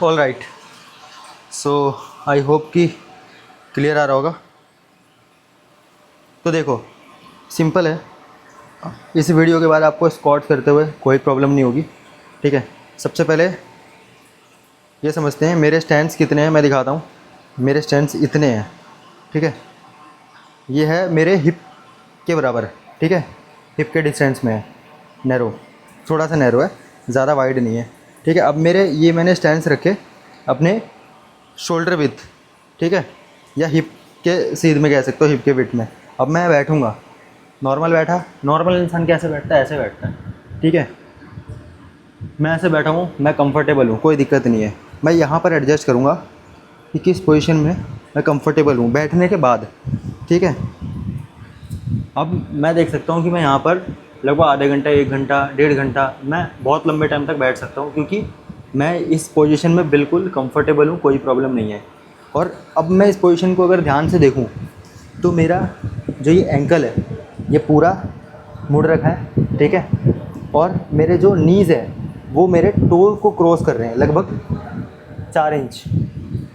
All right. So I hope कि clear आ रहा होगा। तो देखो, सिंपल है। इस वीडियो के बाद आपको स्क्वाट करते हुए कोई प्रॉब्लम नहीं होगी। ठीक है, सबसे पहले ये समझते हैं मेरे स्टैंड्स कितने हैं। मैं दिखाता हूँ। मेरे स्टैंड्स इतने हैं। ठीक है, ये है मेरे हिप के बराबर। ठीक है, हिप के डिस्टेंस में है, नैरो, थोड़ा सा नैरो है, ज़्यादा वाइड नहीं है। ठीक है, अब मेरे ये मैंने स्टैंड्स रखे अपने शोल्डर विथ, ठीक है, या हिप के सीध में कह सकते हो, हिप के विथ में। अब मैं बैठूँगा, नॉर्मल बैठा, नॉर्मल इंसान कैसे बैठता है, ऐसे बैठता है। ठीक है, मैं ऐसे बैठा हूँ, मैं कंफर्टेबल हूँ, कोई दिक्कत नहीं है। मैं यहाँ पर एडजस्ट करूँगा कि किस पोजीशन में मैं कंफर्टेबल हूँ बैठने के बाद। ठीक है, अब मैं देख सकता हूँ कि मैं यहाँ पर लगभग आधे घंटा, 1 घंटा, 1.5 घंटा, मैं बहुत लंबे टाइम तक बैठ सकता हूँ, क्योंकि मैं इस पोजीशन में बिल्कुल कंफर्टेबल हूँ, कोई प्रॉब्लम नहीं है। और अब मैं इस पोजीशन को अगर ध्यान से देखूँ तो मेरा जो ये एंकल है ये पूरा मुड़ रखा है। ठीक है, और मेरे जो नीज़ है वो मेरे टो को क्रॉस कर रहे हैं लगभग 4 इंच।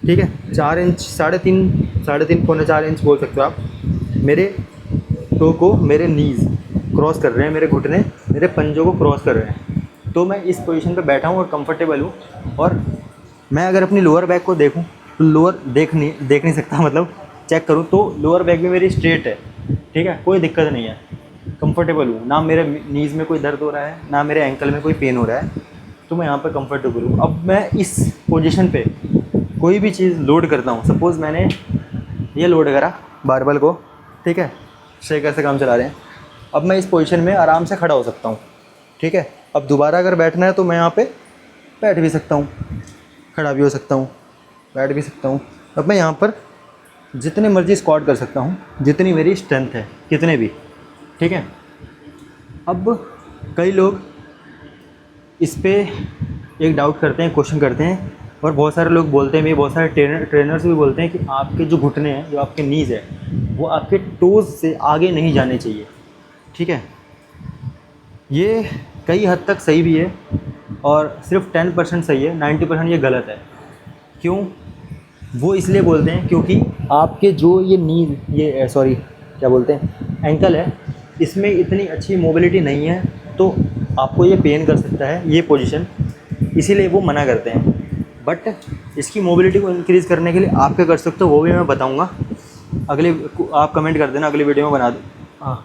ठीक है, 4 इंच, 3.5 पौने 4 इंच बोल सकते हो आप। मेरे टो को मेरे नीज़ क्रॉस कर रहे हैं, मेरे घुटने मेरे पंजों को क्रॉस कर रहे हैं। तो मैं इस पोजीशन पे बैठा हूँ और कंफर्टेबल हूँ। और मैं अगर अपनी लोअर बैक को देखूँ तो लोअर देख नहीं सकता, मतलब चेक करूँ तो लोअर बैक भी मेरी स्ट्रेट है। ठीक है, कोई दिक्कत नहीं है, कंफर्टेबल हूँ, ना मेरे नीज़ में कोई दर्द हो रहा है, ना मेरे एंकल में कोई पेन हो रहा है। तो मैं यहाँ पर कंफर्टेबल हूँ। अब मैं इस पोजीशन पे कोई भी चीज़ लोड करता हूँ, सपोज़ मैंने ये लोड करा बारबल को, ठीक है, शेकर से काम चला रहे हैं। अब मैं इस पोजीशन में आराम से खड़ा हो सकता हूँ। ठीक है, अब दोबारा अगर बैठना है तो मैं यहाँ पे बैठ भी सकता हूँ, खड़ा भी हो सकता हूँ, बैठ भी सकता हूँ। अब मैं यहाँ पर जितने मर्जी स्क्वाट कर सकता हूँ, जितनी मेरी स्ट्रेंथ है, कितने भी। ठीक है, अब कई लोग इस पे एक डाउट करते हैं, क्वेश्चन करते हैं, और बहुत सारे लोग बोलते हैं, मेरे बहुत सारे ट्रेनर्स भी बोलते हैं कि आपके जो घुटने हैं, जो आपके नीज़ है, वो आपके टोज़ से आगे नहीं जाने चाहिए। ठीक है, ये कई हद तक सही भी है और सिर्फ 10% सही है, 90% ये गलत है। क्यों? वो इसलिए बोलते हैं क्योंकि आपके जो ये नीज़, ये सॉरी क्या बोलते हैं, एंकल है, इसमें इतनी अच्छी मोबिलिटी नहीं है, तो आपको ये पेन कर सकता है ये पोजीशन, इसीलिए वो मना करते हैं। बट इसकी मोबिलिटी को इंक्रीज़ करने के लिए आप क्या कर सकते हो वो भी मैं बताऊंगा। अगले आप कमेंट कर देना, अगली वीडियो में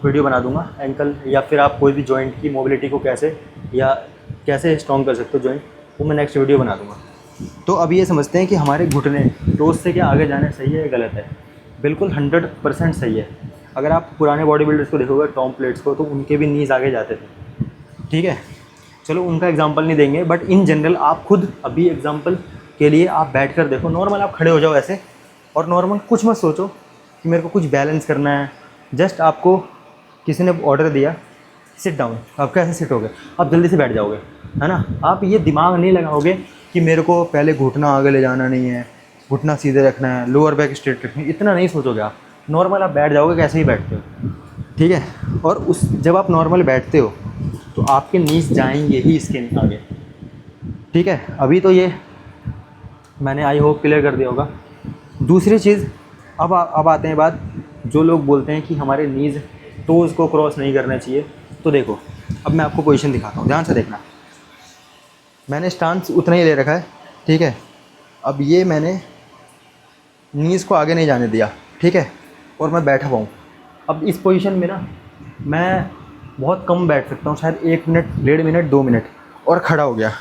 वीडियो बना दूंगा एंकल, या फिर आप कोई भी जॉइंट की मोबिलिटी को कैसे स्ट्रॉन्ग कर सकते हो जॉइंट, वो मैं नेक्स्ट वीडियो बना दूंगा। तो अभी ये समझते हैं कि हमारे घुटने टोस से क्या आगे जाना सही है या गलत है। बिल्कुल 100% सही है। अगर आप पुराने बॉडी बिल्डर्स को देखोगे, टॉम प्लेट्स को, तो उनके भी नीज़ आगे जाते थे। ठीक है, चलो उनका एग्जांपल नहीं देंगे, बट इन जनरल आप खुद अभी एग्जांपल के लिए आप बैठ कर देखो। नॉर्मल आप खड़े हो जाओ ऐसे, और नॉर्मल कुछ मत सोचो कि मेरे को कुछ बैलेंस करना है। जस्ट आपको किसी ने ऑर्डर दिया सिट डाउन, आप कैसे सिट होगे, आप जल्दी से बैठ जाओगे, है ना। आप ये दिमाग नहीं लगाओगे कि मेरे को पहले घुटना आगे ले जाना नहीं है, घुटना सीधे रखना है, लोअर बैक स्ट्रेट रखनी है, इतना नहीं सोचोगे आप। नॉर्मल आप बैठ जाओगे कैसे ही बैठते हो। ठीक है, और जब आप नॉर्मल बैठते हो तो आपके नीज जाएंगे ही इसके आगे। ठीक है, अभी तो ये मैंने आई होप क्लियर कर दिया होगा। दूसरी चीज़, अब आते हैं बात, जो लोग बोलते हैं कि हमारे नीज टोज़ को क्रॉस नहीं करना चाहिए। तो देखो, अब मैं आपको पोजीशन दिखाता हूँ, ध्यान से देखना। मैंने स्टांस उतना ही ले रखा है। ठीक है, अब ये मैंने नीज़ को आगे नहीं जाने दिया। ठीक है, और मैं बैठा हुआ हूँ। अब इस पोजीशन में ना मैं बहुत कम बैठ सकता हूँ, शायद 1 मिनट, 1.5 मिनट, 2 मिनट, और खड़ा हो गया।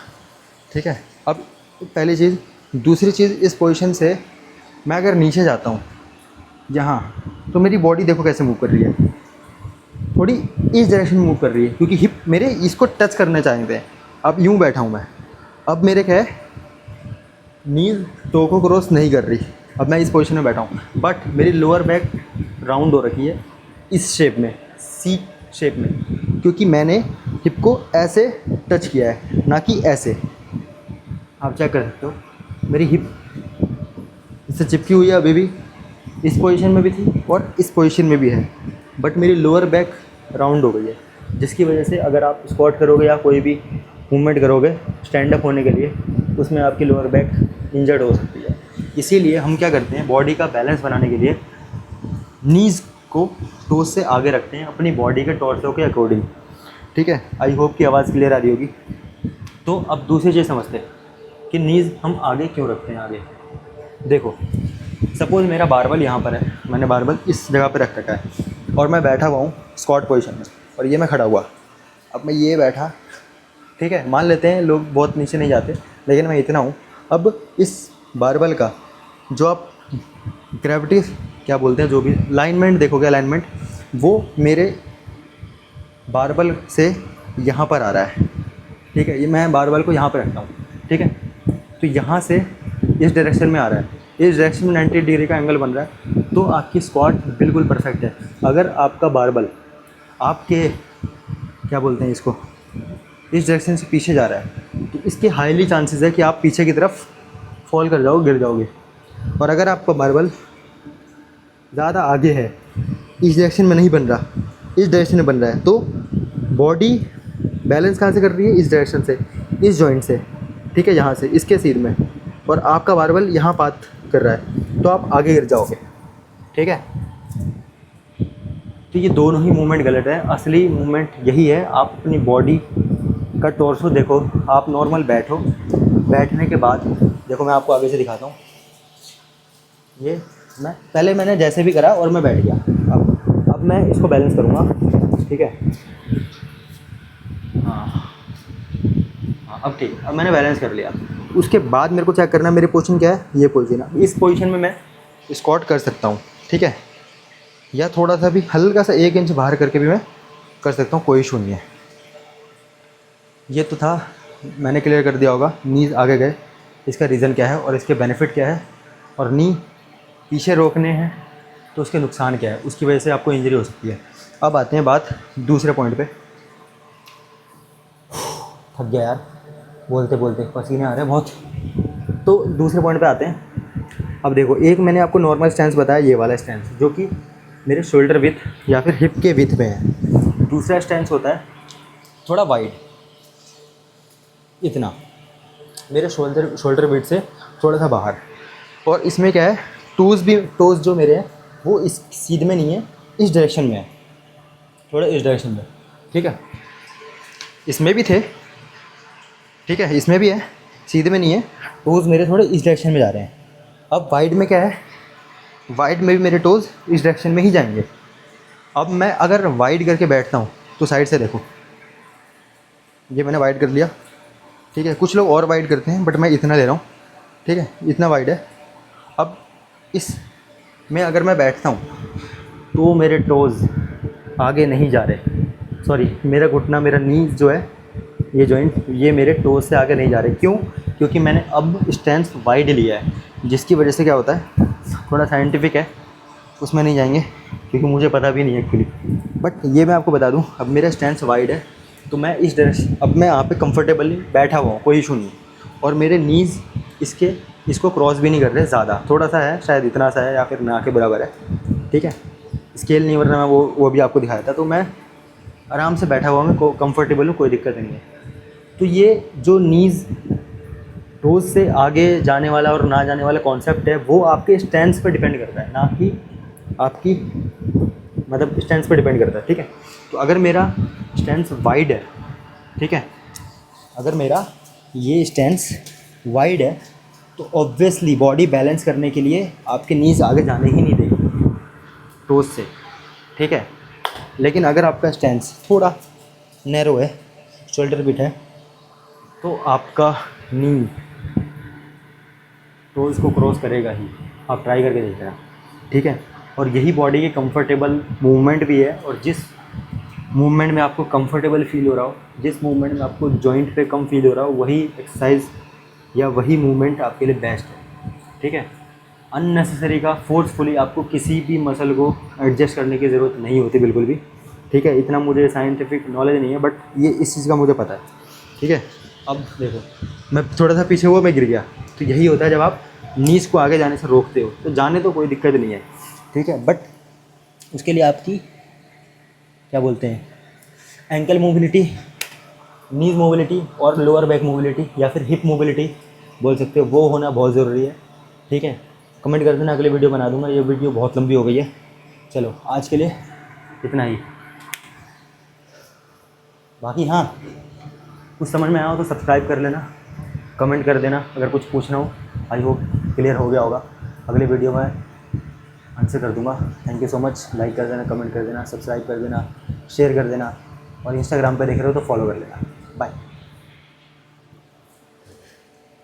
ठीक है, अब पहली चीज़। दूसरी चीज़, इस पोजीशन से मैं अगर नीचे जाता हूँ यहाँ, तो मेरी बॉडी देखो कैसे मूव कर रही है, थोड़ी इस डायरेक्शन में मूव कर रही है, क्योंकि हिप मेरे इसको टच करने चाहते हैं। अब यूँ बैठा हूँ मैं, अब मेरे क्या है, नीज़ टो को क्रॉस नहीं कर रही। अब मैं इस पोजीशन में बैठा हूँ, बट मेरी लोअर बैक राउंड हो रखी है इस शेप में, सी शेप में, क्योंकि मैंने हिप को ऐसे टच किया है, ना कि ऐसे। आप चेक कर सकते हो, मेरी हिप इससे चिपकी हुई है, अभी भी इस पोजीशन में भी थी और इस पोजीशन में भी है, बट मेरी लोअर बैक राउंड हो गई है, जिसकी वजह से अगर आप स्क्वाट करोगे या कोई भी मूवमेंट करोगे स्टैंड अप होने के लिए, उसमें आपकी लोअर बैक इंजर्ड हो सकती है। इसीलिए हम क्या करते हैं, बॉडी का बैलेंस बनाने के लिए नीज़ को टोज से आगे रखते हैं अपनी बॉडी के टॉर्सो के अकॉर्डिंग। ठीक है, आई होप कि आवाज़ क्लियर आ रही होगी। तो अब दूसरी चीज़ समझते हैं कि नीज़ हम आगे क्यों रखते हैं। आगे देखो, सपोज़ मेरा बारबल यहाँ पर है, मैंने बारबल इस जगह पर रख रखा है और मैं बैठा हुआ हूँ स्क्वाट पोजीशन में, और ये मैं खड़ा हुआ। अब मैं ये बैठा, ठीक है, मान लेते हैं लोग बहुत नीचे नहीं जाते, लेकिन मैं इतना हूँ। अब इस बारबल का जो आप ग्रेविटी क्या बोलते हैं, जो भी अलाइनमेंट देखोगे, अलाइनमेंट वो मेरे बारबल से यहाँ पर आ रहा है। ठीक है, ये मैं बारबल को यहाँ पर रखता हूँ। ठीक है, तो यहाँ से इस डायरेक्शन में आ रहा है, इस डायरेक्शन में 90 डिग्री का एंगल बन रहा है, तो आपकी स्क्वाट बिल्कुल परफेक्ट है। अगर आपका बारबल आपके क्या बोलते हैं इसको, इस डायरेक्शन से पीछे जा रहा है, तो इसके हाईली चांसेस है कि आप पीछे की तरफ फॉल कर जाओगे, गिर जाओगे। और अगर आपका बारबल ज़्यादा आगे है, इस डायरेक्शन में नहीं बन रहा, इस डायरेक्शन में बन रहा है, तो बॉडी बैलेंस कहाँ से कर रही है, इस डायरेक्शन से, इस जॉइंट से। ठीक है, यहाँ से इसके सिर में, और आपका बारबल यहाँ पाथ कर रहा है, तो आप आगे गिर जाओगे। ठीक है, तो ये दोनों ही मूवमेंट गलत है। असली मूवमेंट यही है, आप अपनी बॉडी का टॉर्सो देखो, आप नॉर्मल बैठो, बैठने के बाद देखो, मैं आपको आगे से दिखाता हूँ। ये मैंने जैसे भी करा और मैं बैठ गया। अब मैं इसको बैलेंस करूँगा। ठीक है, हाँ, अब ठीक, अब मैंने बैलेंस कर लिया। उसके बाद मेरे को चेक करना है मेरी पोजीशन क्या है, ये पोजीशन है। इस पोजीशन में मैं स्क्वाट कर सकता हूँ। ठीक है, या थोड़ा सा भी हल्का सा 1 इंच बाहर करके भी मैं कर सकता हूँ, कोई इशू नहीं है। ये तो था, मैंने क्लियर कर दिया होगा नीज़ आगे गए, इसका रीज़न क्या है और इसके बेनिफिट क्या है, और नी पीछे रोकने हैं तो उसके नुकसान क्या है, उसकी वजह से आपको इंजरी हो सकती है। अब आते हैं बात दूसरे पॉइंट पे। थक गया यार, बोलते बोलते पसीने आ रहे हैं बहुत। तो दूसरे पॉइंट पे आते हैं। अब देखो, एक मैंने आपको नॉर्मल स्टैंस बताया, ये वाला स्टैंस जो कि मेरे शोल्डर विथ या फिर हिप के विथ में है। दूसरा स्टैंस होता है थोड़ा वाइड, इतना मेरे शोल्डर विथ से थोड़ा सा बाहर। और इसमें क्या है, टोज़ जो मेरे हैं वो इस सीध में नहीं है, इस डायरेक्शन में है, थोड़ा इस डायरेक्शन में। ठीक है, इसमें भी थे, ठीक है, इसमें भी है, सीधे में नहीं है, टोज़ मेरे थोड़े इस डायरेक्शन में जा रहे हैं। अब वाइड में क्या है, वाइड में भी मेरे टोज़ इस डायरेक्शन में ही जाएंगे। अब मैं अगर वाइड करके बैठता हूँ तो साइड से देखो, ये मैंने वाइड कर लिया। ठीक है, कुछ लोग और वाइड करते हैं, बट मैं इतना ले रहा हूँ। ठीक है, इतना वाइड है। अब इस में अगर मैं बैठता हूँ तो मेरे टोज़ आगे नहीं जा रहे, सॉरी, मेरा घुटना, मेरा नी जो है, ये जॉइंट, ये मेरे टोज़ से आगे नहीं जा रहे। क्यों? क्योंकि मैंने अब स्टैंस वाइड लिया है, जिसकी वजह से क्या होता है, थोड़ा साइंटिफिक है, उसमें नहीं जाएंगे क्योंकि मुझे पता भी नहीं है एक्चुअली, बट ये मैं आपको बता दूं। अब मेरा स्टैंस वाइड है तो मैं इस डायरेक्शन, अब मैं यहाँ पे कंफर्टेबली बैठा हुआ हूँ, कोई इशू नहीं, और मेरे नीज़ इसको क्रॉस भी नहीं कर रहे ज़्यादा, थोड़ा सा है, शायद इतना सा है या फिर ना के बराबर है। ठीक है, स्केल नहीं, वरना मैं वो भी आपको दिखाया था। तो मैं आराम से बैठा हुआ, मैं कंफर्टेबल हूँ, कोई दिक्कत नहीं है। तो ये जो नीज़ टोज़ से आगे जाने वाला और ना जाने वाला कॉन्सेप्ट है, वो आपके स्टैंस पर डिपेंड करता है, ना कि आपकी मतलब स्टैंस पर डिपेंड करता है। ठीक है, तो अगर मेरा स्टैंस वाइड है, ठीक है, अगर मेरा ये स्टैंस वाइड है तो ऑब्वियसली बॉडी बैलेंस करने के लिए आपके नीज़ आगे जाने ही नहीं देगी टोज़ से। ठीक है, लेकिन अगर आपका स्टैंस थोड़ा नैरो है, शोल्डर बिट है, तो आपका नी टोज़ को क्रॉस करेगा ही। आप ट्राई करके देखना। ठीक है, और यही बॉडी के कंफर्टेबल मूवमेंट भी है, और जिस मूवमेंट में आपको कंफर्टेबल फील हो रहा हो, जिस मूवमेंट में आपको जॉइंट पे कम फील हो रहा हो, वही एक्सरसाइज या वही मूवमेंट आपके लिए बेस्ट है। ठीक है, अननेसेसरी का फोर्सफुली आपको किसी भी मसल को एडजस्ट करने की ज़रूरत नहीं होती बिल्कुल भी। ठीक है, इतना मुझे साइंटिफिक नॉलेज नहीं है, बट ये इस चीज़ का मुझे पता है। ठीक है, अब देखो, मैं थोड़ा सा पीछे हुआ, मैं गिर गया, तो यही होता है जब आप नीज़ को आगे जाने से रोकते हो। तो जाने तो कोई दिक्कत नहीं है, ठीक है, बट उसके लिए आपकी क्या बोलते हैं, एंकल मोबिलिटी, नीज़ मोबिलिटी और लोअर बैक मोबिलिटी या फिर हिप मोबिलिटी बोल सकते हो, वो होना बहुत ज़रूरी है। ठीक है, कमेंट कर देना, अगली वीडियो बना दूंगा। ये वीडियो बहुत लंबी हो गई है। चलो आज के लिए इतना ही। बाकी हाँ, कुछ समझ में आया हो तो सब्सक्राइब कर लेना, कमेंट कर देना अगर कुछ पूछना हो। आई होप क्लियर हो गया होगा। अगली वीडियो में आंसर कर दूंगा। Thank you so much. Like कर देना, कमेंट कर देना, सब्सक्राइब कर देना, शेयर कर देना, और इंस्टाग्राम पे देख रहे हो तो फॉलो कर लेना। बाय।